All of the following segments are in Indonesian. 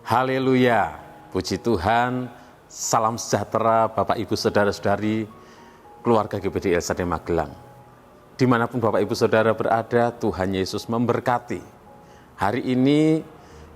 Haleluya, puji Tuhan, salam sejahtera Bapak Ibu Saudara-saudari, keluarga GBD LSD Magelang. Dimanapun Bapak Ibu Saudara berada, Tuhan Yesus memberkati. Hari ini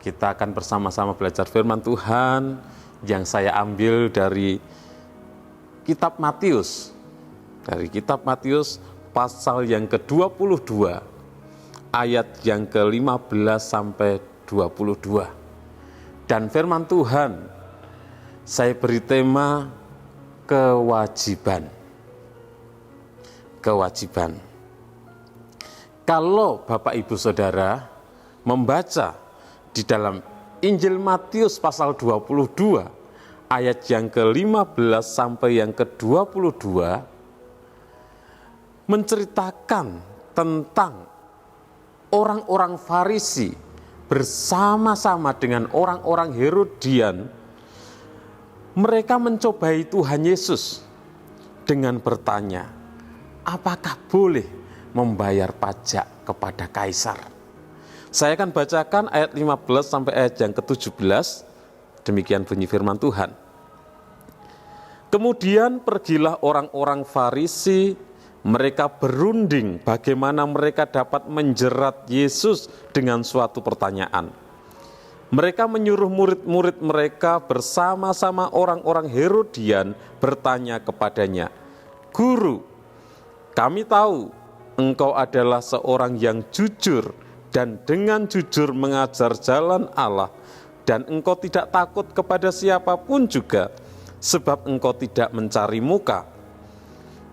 kita akan bersama-sama belajar firman Tuhan yang saya ambil dari kitab Matius. Dari kitab Matius pasal yang ke-22, ayat yang ke-15 sampai 22. Dan firman Tuhan, saya beri tema kewajiban. Kewajiban. Kalau Bapak Ibu Saudara membaca di dalam Injil Matius pasal 22, ayat yang ke-15 sampai yang ke-22, menceritakan tentang orang-orang Farisi bersama-sama dengan orang-orang Herodian. Mereka mencobai Tuhan Yesus dengan bertanya, apakah boleh membayar pajak kepada Kaisar? Saya akan bacakan ayat 15 sampai ayat yang ke-17. Demikian bunyi firman Tuhan. Kemudian pergilah orang-orang Farisi, mereka berunding bagaimana mereka dapat menjerat Yesus dengan suatu pertanyaan. Mereka menyuruh murid-murid mereka bersama-sama orang-orang Herodian bertanya kepadanya, "Guru, kami tahu engkau adalah seorang yang jujur dan dengan jujur mengajar jalan Allah, dan engkau tidak takut kepada siapapun juga, sebab engkau tidak mencari muka.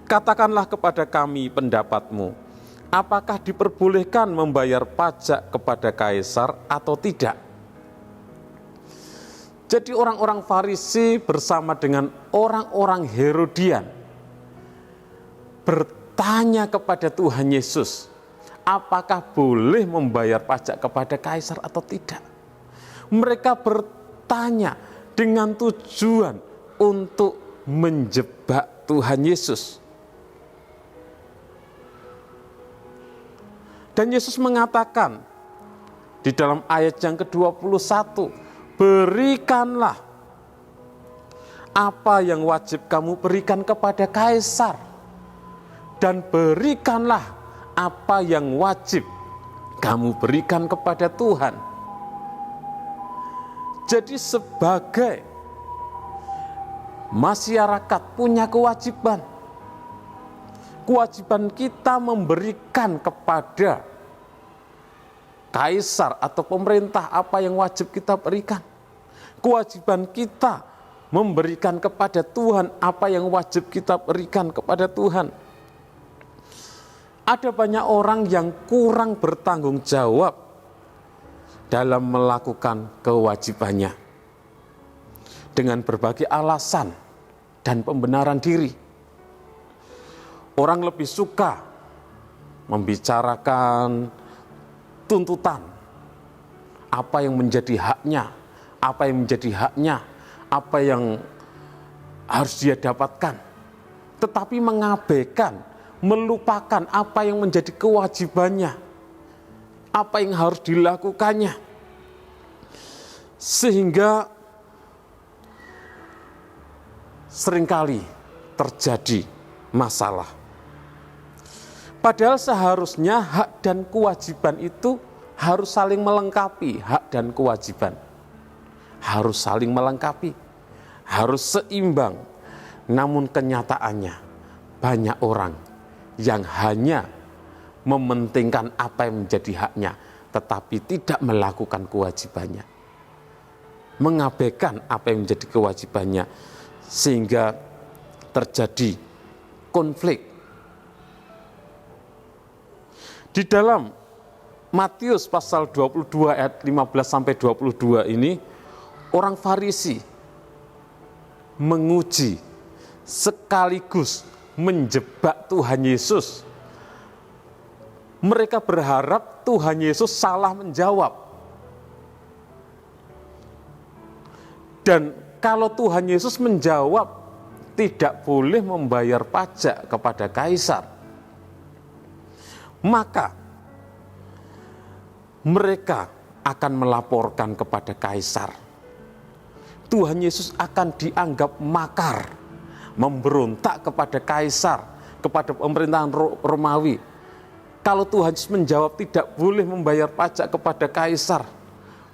Katakanlah kepada kami pendapatmu, apakah diperbolehkan membayar pajak kepada Kaisar atau tidak?" Jadi orang-orang Farisi bersama dengan orang-orang Herodian bertanya kepada Tuhan Yesus, apakah boleh membayar pajak kepada Kaisar atau tidak? Mereka bertanya dengan tujuan untuk menjebak Tuhan Yesus. Dan Yesus mengatakan di dalam ayat yang ke-21, berikanlah apa yang wajib kamu berikan kepada Kaisar, dan berikanlah apa yang wajib kamu berikan kepada Tuhan. Jadi sebagai masyarakat punya kewajiban. Kewajiban kita memberikan kepada Kaisar atau pemerintah apa yang wajib kita berikan. Kewajiban kita memberikan kepada Tuhan apa yang wajib kita berikan kepada Tuhan. Ada banyak orang yang kurang bertanggung jawab dalam melakukan kewajibannya dengan berbagai alasan dan pembenaran diri. Orang lebih suka membicarakan tuntutan, apa yang menjadi haknya, apa yang menjadi haknya, apa yang harus dia dapatkan, tetapi mengabaikan, melupakan apa yang menjadi kewajibannya, apa yang harus dilakukannya. Sehingga seringkali terjadi masalah. Padahal seharusnya hak dan kewajiban itu harus saling melengkapi. Hak dan kewajiban harus saling melengkapi, harus seimbang. Namun kenyataannya banyak orang yang hanya mementingkan apa yang menjadi haknya, tetapi tidak melakukan kewajibannya, mengabaikan apa yang menjadi kewajibannya, sehingga terjadi konflik. Di dalam Matius pasal 22 ayat 15 sampai 22 ini, orang Farisi menguji sekaligus menjebak Tuhan Yesus. Mereka berharap Tuhan Yesus salah menjawab. Dan kalau Tuhan Yesus menjawab tidak boleh membayar pajak kepada Kaisar, maka mereka akan melaporkan kepada Kaisar Tuhan Yesus akan dianggap makar, memberontak kepada kaisar, kepada pemerintahan Romawi. Kalau Tuhan Yesus menjawab tidak boleh membayar pajak kepada kaisar,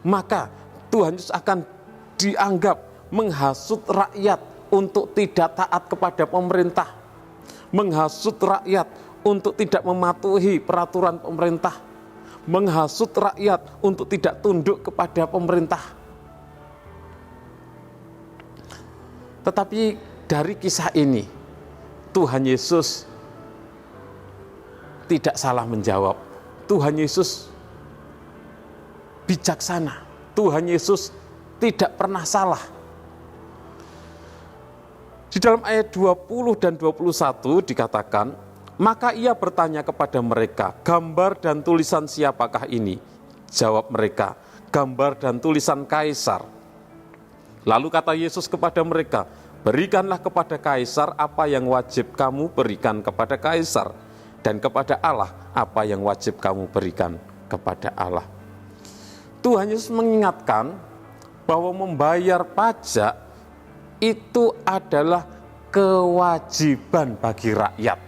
maka Tuhan Yesus akan dianggap menghasut rakyat untuk tidak taat kepada pemerintah, menghasut rakyat untuk tidak mematuhi peraturan pemerintah, menghasut rakyat untuk tidak tunduk kepada pemerintah. Tetapi dari kisah ini, Tuhan Yesus tidak salah menjawab. Tuhan Yesus bijaksana. Tuhan Yesus tidak pernah salah. Di dalam ayat 20 dan 21 dikatakan, maka ia bertanya kepada mereka, gambar dan tulisan siapakah ini? Jawab mereka, gambar dan tulisan kaisar. Lalu kata Yesus kepada mereka, berikanlah kepada kaisar apa yang wajib kamu berikan kepada kaisar, dan kepada Allah apa yang wajib kamu berikan kepada Allah. Tuhan Yesus mengingatkan bahwa membayar pajak itu adalah kewajiban bagi rakyat.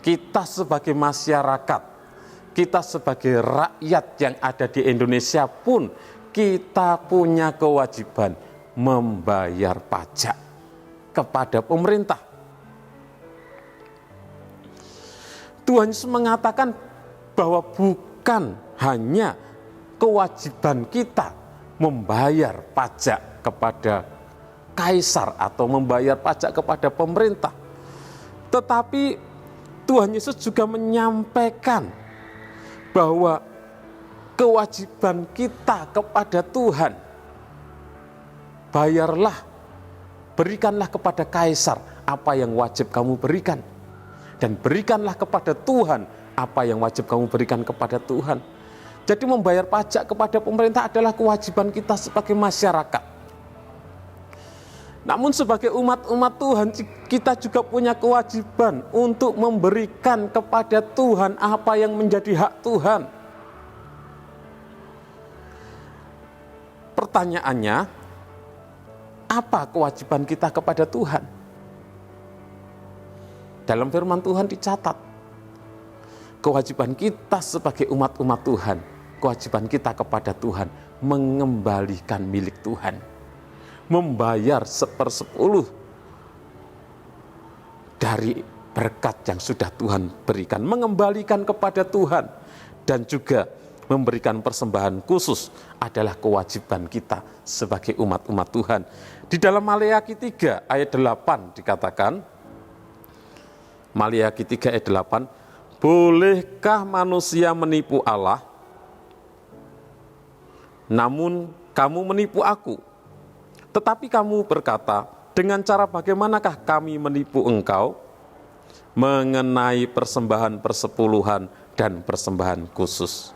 Kita sebagai masyarakat, kita sebagai rakyat yang ada di Indonesia pun, kita punya kewajiban membayar pajak kepada pemerintah. Tuhan Yesus mengatakan bahwa bukan hanya kewajiban kita membayar pajak kepada kaisar atau membayar pajak kepada pemerintah, tetapi Tuhan Yesus juga menyampaikan bahwa kewajiban kita kepada Tuhan, bayarlah, berikanlah kepada kaisar apa yang wajib kamu berikan, dan berikanlah kepada Tuhan apa yang wajib kamu berikan kepada Tuhan. Jadi membayar pajak kepada pemerintah adalah kewajiban kita sebagai masyarakat. Namun sebagai umat-umat Tuhan, kita juga punya kewajiban untuk memberikan kepada Tuhan apa yang menjadi hak Tuhan. Pertanyaannya, apa kewajiban kita kepada Tuhan? Dalam firman Tuhan dicatat, kewajiban kita sebagai umat-umat Tuhan, kewajiban kita kepada Tuhan mengembalikan milik Tuhan, membayar 1/10 dari berkat yang sudah Tuhan berikan, mengembalikan kepada Tuhan, dan juga memberikan persembahan khusus adalah kewajiban kita sebagai umat-umat Tuhan. Di dalam Maleakhi 3 ayat 8 dikatakan, Maleakhi 3 ayat 8, bolehkah manusia menipu Allah? Namun kamu menipu aku. Tetapi kamu berkata, dengan cara bagaimanakah kami menipu engkau? Mengenai persembahan persepuluhan dan persembahan khusus.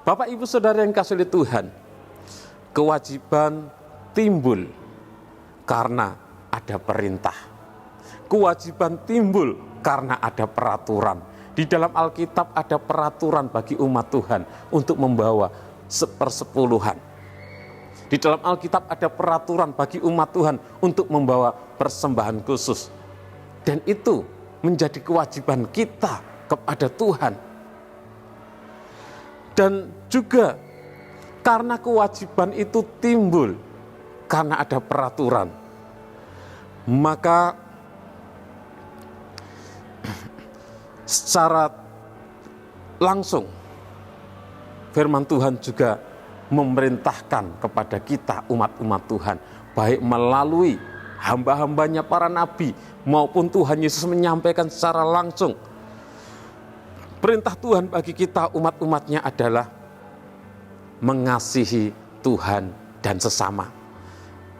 Bapak, Ibu, Saudara yang kasih oleh Tuhan, kewajiban timbul karena ada perintah. Kewajiban timbul karena ada peraturan. Di dalam Alkitab ada peraturan bagi umat Tuhan untuk membawa 1/10. Di dalam Alkitab ada peraturan bagi umat Tuhan untuk membawa persembahan khusus. Dan itu menjadi kewajiban kita kepada Tuhan. Dan juga karena kewajiban itu timbul karena ada peraturan, maka secara langsung firman Tuhan juga memerintahkan kepada kita umat-umat Tuhan, baik melalui hamba-hambanya para nabi maupun Tuhan Yesus menyampaikan secara langsung. Perintah Tuhan bagi kita umat-umatnya adalah mengasihi Tuhan dan sesama.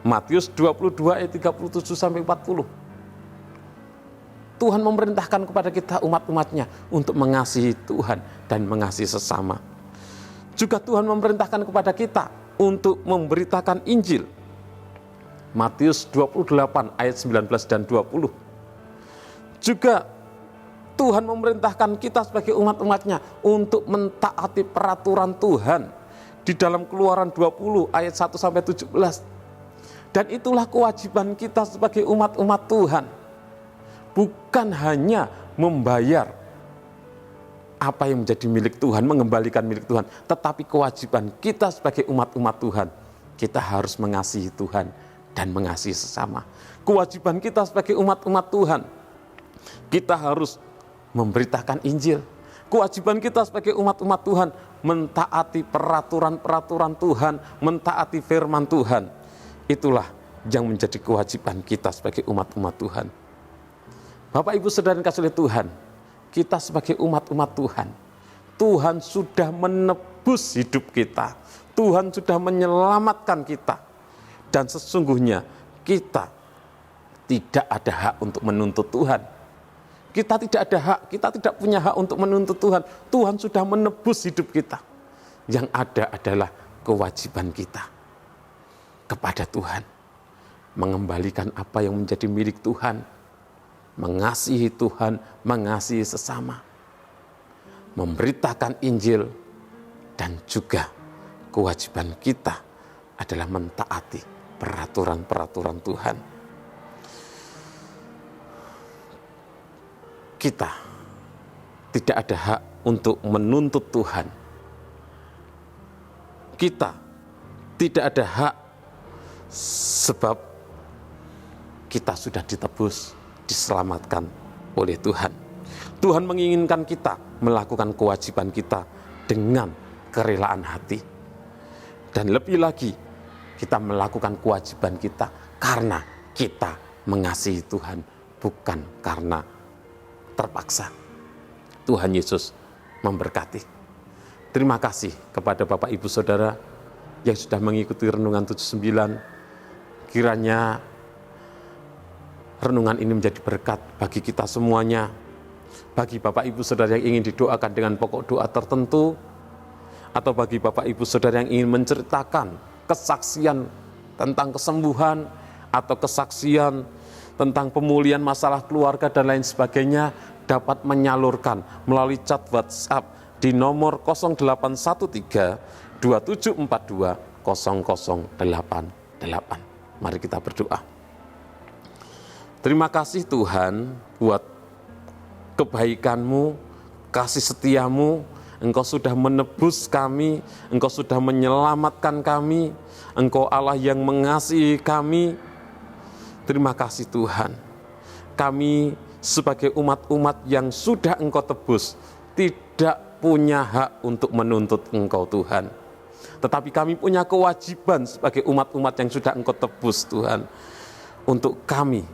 Matius 22 ayat 37-40. Tuhan memerintahkan kepada kita umat-umatnya untuk mengasihi Tuhan dan mengasihi sesama. Juga Tuhan memerintahkan kepada kita untuk memberitakan Injil. Matius 28 ayat 19 dan 20. Juga Tuhan memerintahkan kita sebagai umat-umatnya untuk mentaati peraturan Tuhan. di dalam Keluaran 20 ayat 1 sampai 17. Dan itulah kewajiban kita sebagai umat-umat Tuhan. Bukan hanya membayar apa yang menjadi milik Tuhan, mengembalikan milik Tuhan, tetapi kewajiban kita sebagai umat-umat Tuhan, kita harus mengasihi Tuhan dan mengasihi sesama. Kewajiban kita sebagai umat-umat Tuhan, kita harus memberitakan Injil. Kewajiban kita sebagai umat-umat Tuhan, mentaati peraturan-peraturan Tuhan, mentaati firman Tuhan. Itulah yang menjadi kewajiban kita sebagai umat-umat Tuhan. Bapak, Ibu, Saudara yang kasih oleh Tuhan, kita sebagai umat-umat Tuhan, Tuhan sudah menebus hidup kita. Tuhan sudah menyelamatkan kita. Dan sesungguhnya kita tidak ada hak untuk menuntut Tuhan. Kita tidak ada hak, kita tidak punya hak untuk menuntut Tuhan. Tuhan sudah menebus hidup kita. Yang ada adalah kewajiban kita kepada Tuhan. Mengembalikan apa yang menjadi milik Tuhan. Mengasihi Tuhan, mengasihi sesama. Memberitakan Injil. Dan juga kewajiban kita adalah mentaati peraturan-peraturan Tuhan. Kita tidak ada hak untuk menuntut Tuhan. Kita tidak ada hak sebab kita sudah ditebus, diselamatkan oleh Tuhan. Tuhan menginginkan kita melakukan kewajiban kita dengan kerelaan hati. Dan lebih lagi, kita melakukan kewajiban kita karena kita mengasihi Tuhan, bukan karena terpaksa. Tuhan Yesus memberkati. Terima kasih kepada Bapak, Ibu, Saudara yang sudah mengikuti Renungan 79. Kiranya renungan ini menjadi berkat bagi kita semuanya. Bagi Bapak, Ibu, Saudara yang ingin didoakan dengan pokok doa tertentu, atau bagi Bapak, Ibu, Saudara yang ingin menceritakan kesaksian tentang kesembuhan, atau kesaksian tentang pemulihan masalah keluarga dan lain sebagainya, dapat menyalurkan melalui chat WhatsApp di nomor 0813 2742 0088. Mari kita berdoa. Terima kasih Tuhan buat kebaikan-Mu, kasih setia-Mu. Engkau sudah menebus kami, Engkau sudah menyelamatkan kami, Engkau Allah yang mengasihi kami. Terima kasih Tuhan. Kami sebagai umat-umat yang sudah Engkau tebus, tidak punya hak untuk menuntut Engkau Tuhan. Tetapi kami punya kewajiban sebagai umat-umat yang sudah Engkau tebus Tuhan, untuk kami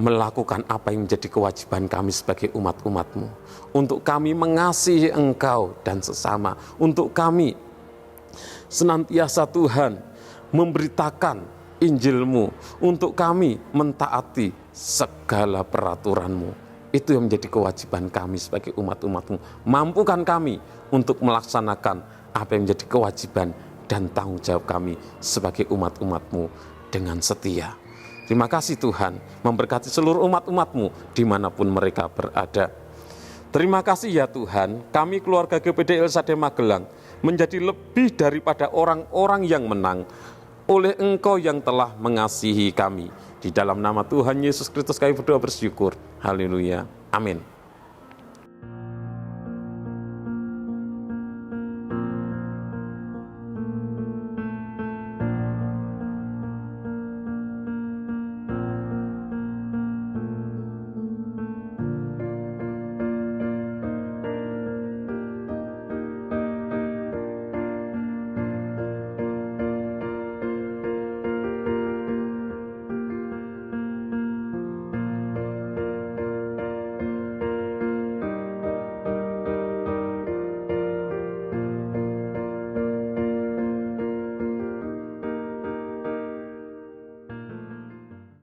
melakukan apa yang menjadi kewajiban kami sebagai umat-umat-Mu. Untuk kami mengasihi Engkau dan sesama. Untuk kami senantiasa Tuhan memberitakan Injil-Mu. Untuk kami mentaati segala peraturan-Mu. Itu yang menjadi kewajiban kami sebagai umat-umat-Mu. Mampukan kami untuk melaksanakan apa yang menjadi kewajiban dan tanggung jawab kami sebagai umat-umat-Mu dengan setia. Terima kasih Tuhan, memberkati seluruh umat-umat-Mu dimanapun mereka berada. Terima kasih ya Tuhan, kami keluarga GPD El Shaddai Magelang menjadi lebih daripada orang-orang yang menang oleh Engkau yang telah mengasihi kami. Di dalam nama Tuhan Yesus Kristus kami berdoa bersyukur. Haleluya. Amin.